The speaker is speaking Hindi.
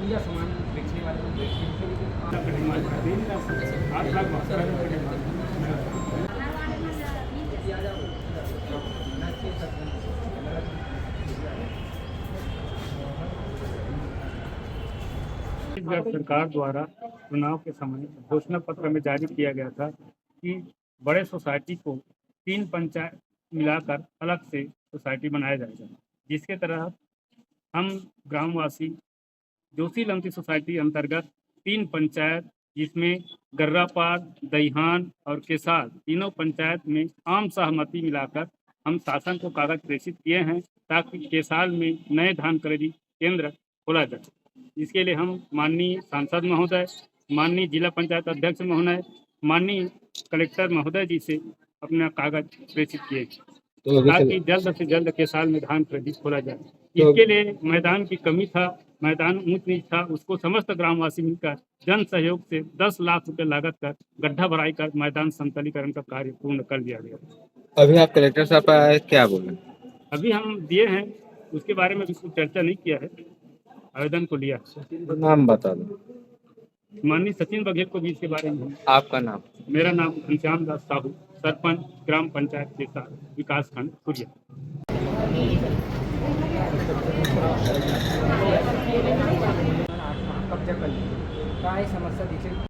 पूजा सामान बेचने वाले को छत्तीसगढ़ सरकार द्वारा चुनाव के समय घोषणा पत्र में जारी किया गया था कि बड़े सोसाइटी को 3 पंचायत मिलाकर अलग से सोसाइटी बनाया जाएगा, जिसके तहत हम ग्रामवासी जोशी लमती सोसाइटी अंतर्गत 3 पंचायत जिसमें गर्रापार, दहिहान और केसाल तीनों पंचायत में आम सहमति मिलाकर हम शासन को कागज प्रेषित किए हैं ताकि केसाल में नए धान खरीदी केंद्र खोला जाए। इसके लिए हम माननीय सांसद महोदय, माननीय जिला पंचायत अध्यक्ष महोदय, माननीय कलेक्टर महोदय जी से अपना कागज प्रेषित किए ताकि जल्द से जल्द केसाल में धान खरीदी खोला जाए। इसके लिए मैदान की कमी था, मैदान ऊंच नीच था, उसको समस्त ग्रामवासी मिलकर जन सहयोग से 10 लाख रुपए लागत कर गड्ढा भराई कर मैदान समतलीकरण का कार्य पूर्ण कर लिया गया। अभी आप कलेक्टर साहब पर आए, क्या बोले? अभी हम दिए हैं, उसके बारे में कुछ चर्चा नहीं किया है, आवेदन को लिया। नाम बता दो। माननीय सचिन बघेल को भी इसके बारे में। आपका नाम? मेरा नाम घनश्याम दास साहू, सरपंच ग्राम पंचायत केसाल, विकास खंड खुरिया। कब्जा कर ली, काय समस्या दिखेल